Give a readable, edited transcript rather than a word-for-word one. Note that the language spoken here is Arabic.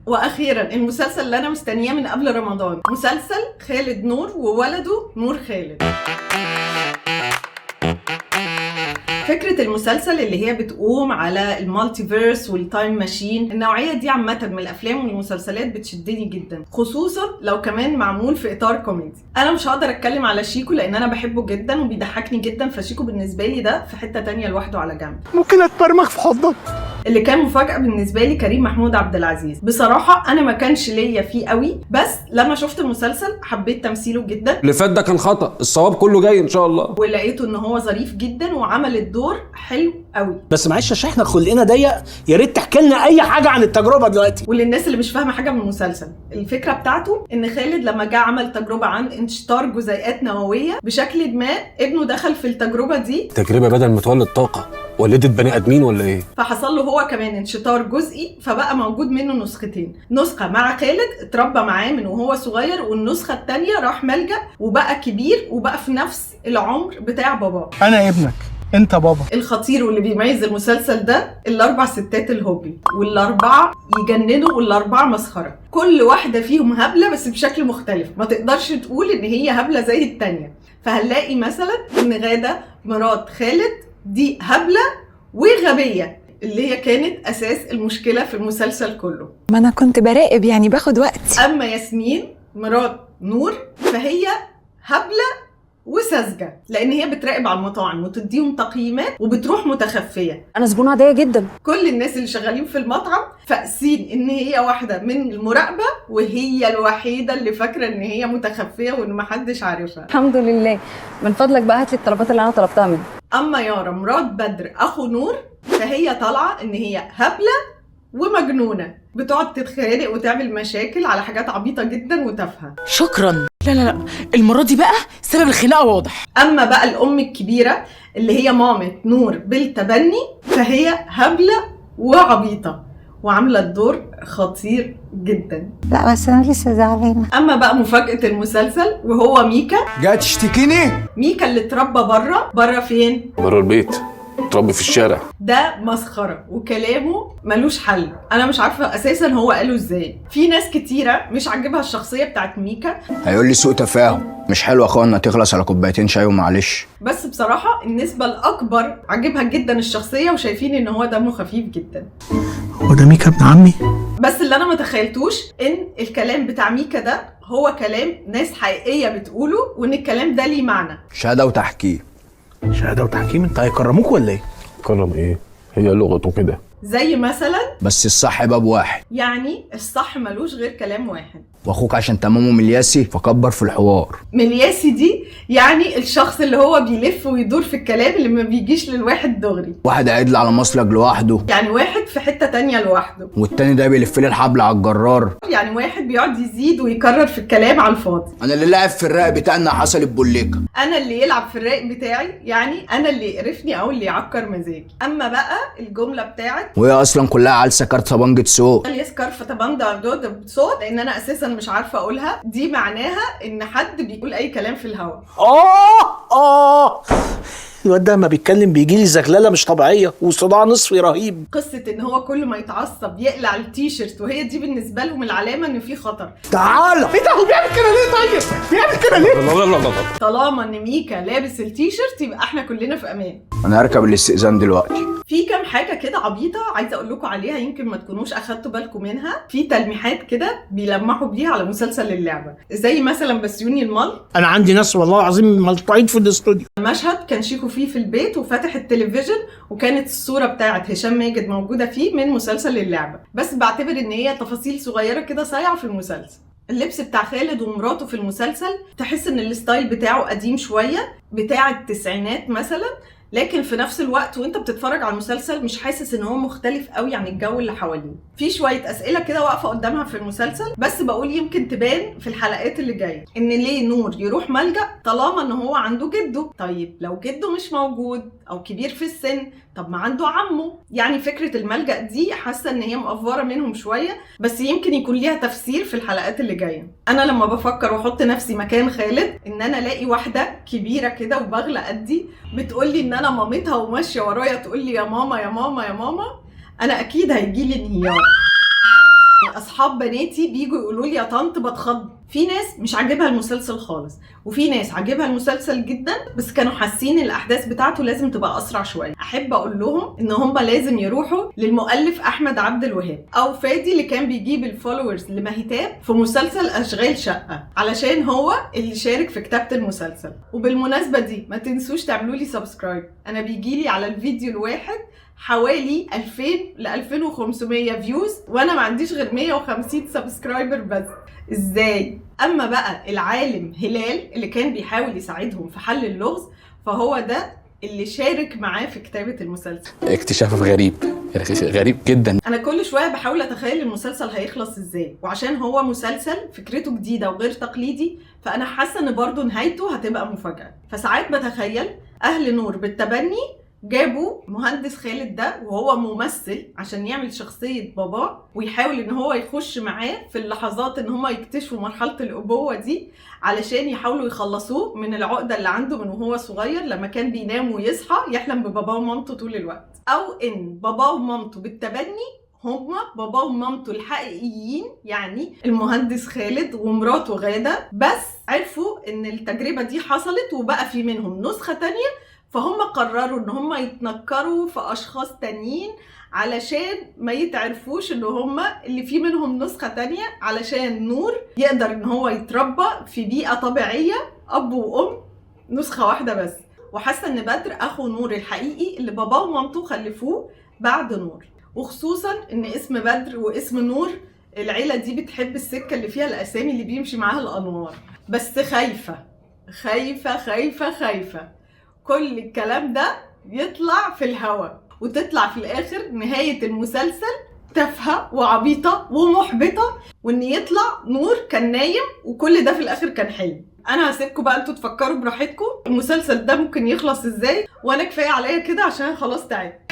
واخيرا المسلسل اللي انا مستنياه من قبل رمضان، مسلسل خالد نور وولده نور خالد. فكرة المسلسل اللي هي بتقوم على المالتيفيرس والتايم ماشين، النوعية دي عامة من الأفلام والمسلسلات بتشدني جدا، خصوصا لو كمان معمول في إطار كوميدي. أنا مش هقدر أتكلم على شيكو لأن أنا بحبه جدا وبيضحكني جدا، فشيكو بالنسبة لي ده في حتة تانية لوحده على جنب. ممكن أتبرمج في حضنك. اللي كان مفاجأة بالنسبة لي كريم محمود عبد العزيز. بصراحة أنا ما كانش ليا فيه قوي، بس لما شفت المسلسل حبيت تمثيله جدا. اللي فات ده كان خطأ، الصواب كله جاي إن شاء الله. ولقيته إن هو ظريف جدا وعمل الدور حلو قوي. بس معلش عشان احنا خلقنا ضيق، يا ريت تحكي لنا أي حاجة عن التجربة دلوقتي. وللناس اللي مش فاهمة حاجة من المسلسل، الفكرة بتاعته إن خالد لما جه عمل تجربة عن انشطار جزيئات نووية بشكل ما، ابنه دخل في التجربة دي. تجربة بدل ما تولد طاقة ولدت بني ادمين ولا ايه؟ فحصل له هو كمان انشطار جزئي، فبقى موجود منه نسختين، نسخه مع خالد اتربى معاه من وهو صغير، والنسخه الثانيه راح ملجأ وبقى كبير وبقى في نفس العمر بتاع باباه. انا ابنك انت بابا. الخطير واللي بيميز المسلسل ده الاربع ستات الهبل، والاربعه يجننوا والاربعه مسخره، كل واحده فيهم هبله بس بشكل مختلف، ما تقدرش تقول ان هي هبله زي الثانيه. فهنلاقي مثلا ان غاده مرات خالد دي هبلة وغبية، اللي هي كانت أساس المشكلة في المسلسل كله. ما أنا كنت براقب يعني باخد وقت. أما ياسمين مرات نور فهي هبلة وساذجة، لأن هي بتراقب على المطاعم وتديهم تقييمات وبتروح متخفية. أنا زبونة عادية جدا. كل الناس اللي شغالين في المطعم فاقسين إن هي واحدة من المراقبة، وهي الوحيدة اللي فاكرة إن هي متخفية وإن محدش عارفها. الحمد لله. من فضلك بقى هاتلي الطلبات اللي أنا طلبتها منك. أما يارا مرات بدر أخو نور فهي طالعة إن هي هبلة ومجنونة، بتقعد تتخانق وتعمل مشاكل على حاجات عبيطة جدا وتافهة. شكرا. لا المرة دي بقى سبب الخناقة واضح. أما بقى الأم الكبيرة اللي هي مامة نور بالتبني فهي هبلة وعبيطة وعاملة الدور خطير جدا. لا بس أنا لسه زعلانة. أما بقى مفاجأة المسلسل وهو ميكا. جاي تشتكيني؟ ميكا اللي اتربى بره فين؟ بره البيت، اتربي في الشارع. ده مسخرة وكلامه ملوش حل، انا مش عارفة اساسا هو قاله ازاي. في ناس كتيرة مش عاجبها الشخصية بتاعت ميكا. هيقول لي سوء تفاهم، مش حلو يا اخوانا تخلص على كوبايتين شاي ومعلش. بس بصراحة النسبة الاكبر عاجبها جدا الشخصية وشايفين ان هو دمه خفيف جدا. هو ده ميكا ابن عمي؟ بس اللي انا ما تخيلتوش ان الكلام بتاع ميكا ده هو كلام ناس حقيقية بتقوله، وان الكلام ده ليه معنى. شهادة وتحكيم. شهادة وتحكيم؟ انت هيكرموك ولا ايه؟ كرم ايه؟ هي لغته كده. زي مثلا بس الصح باب واحد، يعني الصح ملوش غير كلام واحد. واخوك عشان تمامه ملياسي فكبر في الحوار. ملياسي دي يعني الشخص اللي هو بيلف ويدور في الكلام اللي ما بيجيش للواحد دغري. واحد قاعد لي على مسلك لوحده، يعني واحد في حتة تانية لوحده، والتاني ده بيلف لي الحبل على الجرار. يعني واحد بيقعد يزيد ويكرر في الكلام على الفاضي. انا اللي لاعب في الرق بتاعنا حصل البوليكا. انا اللي يلعب في الرايق بتاعي، يعني انا اللي يقرفني او اللي يعكر مزاجي. اما بقى الجملة بتاعت وهي اصلا كلها عالسه كارت بانجة سوق. اليسكار فتباندا دود بصوت، لان انا اساسا مش عارفة اقولها، دي معناها ان حد بيقول اي كلام في الهواء. الواد ده لما بيتكلم بيجيلي زغلله مش طبيعيه وصداع نصفي رهيب. قصة ان هو كل ما يتعصب يقلع التيشيرت، وهي دي بالنسبة لهم العلامة ان في خطر. تعالى ايه ده؟ هو بيعمل كده ليه؟ طيب بيعمل كده ليه؟ لا طالما ان ميكا لابس التيشيرت يبقى احنا كلنا في امان. انا هركب الاستئذان دلوقتي. في كام حاجة كده عبيطة عايزة اقول لكم عليها، يمكن ما تكونوش اخدتوا بالكم منها. في تلميحات كده بيلمحوا بيها على مسلسل اللعبة، زي مثلا بسيوني المال. انا عندي ناس والله العظيم ملطعين في الاستوديو. مشهد كان شيكو فيه في البيت وفاتح التلفزيون، وكانت الصورة بتاعت هشام ماجد موجودة فيه من مسلسل اللعبة، بس بعتبر ان هي تفاصيل صغيرة كده صايعة في المسلسل. اللبس بتاع خالد ومراته في المسلسل تحس ان الستايل بتاعه قديم شوية، بتاع التسعينات مثلا، لكن في نفس الوقت وانت بتتفرج على المسلسل مش حاسس ان هو مختلف قوي عن الجو اللي حواليه. في شويه اسئله كده واقفه قدامها في المسلسل، بس بقول يمكن تبان في الحلقات اللي جايه. ان ليه نور يروح ملجأ طالما ان هو عنده جده؟ طيب لو جده مش موجود او كبير في السن، طب ما عنده عمه. يعني فكره الملجأ دي حاسه ان هي مقفوره منهم شويه، بس يمكن يكون ليها تفسير في الحلقات اللي جايه. انا لما بفكر واحط نفسي مكان خالد، ان انا الاقي واحده كبيره كده وبغلى قدي بتقول لي ان انا مامتها وماشيه ورايا تقول لي يا ماما يا ماما يا ماما، انا اكيد هيجي لي انهيار. اصحاب بناتي بيجوا يقولوا لي يا طنط بتخض. في ناس مش عاجبها المسلسل خالص، وفي ناس عاجبها المسلسل جدا بس كانوا حاسين الاحداث بتاعته لازم تبقى اسرع شويه. احب اقول لهم ان هم لازم يروحوا للمؤلف احمد عبد الوهاب او فادي اللي كان بيجيب الفولورز لمهتاب في مسلسل اشغال شقه، علشان هو اللي شارك في كتابه المسلسل. وبالمناسبه دي ما تنسوش تعملوا لي سبسكرايب، انا بيجيلي على الفيديو الواحد حوالي 2000 ل 2500 فيوز وانا ما عنديش غير 150 سبسكرايبر بس. ازاي؟ اما بقى العالم هلال اللي كان بيحاول يساعدهم في حل اللغز، فهو ده اللي شارك معاه في كتابة المسلسل. اكتشاف غريب غريب جدا. انا كل شوية بحاول اتخيل المسلسل هيخلص ازاي، وعشان هو مسلسل فكرته جديدة وغير تقليدي فانا حاسة ان برضو نهايته هتبقى مفاجأة. فساعات بتخيل اهل نور بالتبني جابوا مهندس خالد ده وهو ممثل عشان يعمل شخصية بابا، ويحاول ان هو يخش معاه في اللحظات ان هم يكتشفوا مرحلة الأبوة دي علشان يحاولوا يخلصوه من العقدة اللي عنده من وهو صغير لما كان بينام ويصحى يحلم بباباه ومامته طول الوقت. او ان باباه ومامته بالتبني هما باباه ومامته الحقيقيين، يعني المهندس خالد ومراته غادة، بس عرفوا ان التجربة دي حصلت وبقى في منهم نسخة تانية، فهم قرروا ان هم يتنكروا في اشخاص تانيين علشان ما يتعرفوش ان هم اللي في منهم نسخة تانية، علشان نور يقدر ان هو يتربى في بيئة طبيعية اب وام نسخة واحدة بس. وحاسة ان بدر اخو نور الحقيقي اللي باباه ومامته خلفوه بعد نور، وخصوصا ان اسم بدر واسم نور العيلة دي بتحب السكة اللي فيها الاسامي اللي بيمشي معاها الانوار. بس خايفة خايفة خايفة خايفة كل الكلام ده يطلع في الهوا وتطلع في الاخر نهاية المسلسل تافهة وعبيطة ومحبطة، وان يطلع نور كان نايم وكل ده في الاخر كان حلم. انا هسيبكم بقى انتوا تفكروا براحتكم المسلسل ده ممكن يخلص ازاي، وانا كفاية عليا كده عشان خلاص تعبت.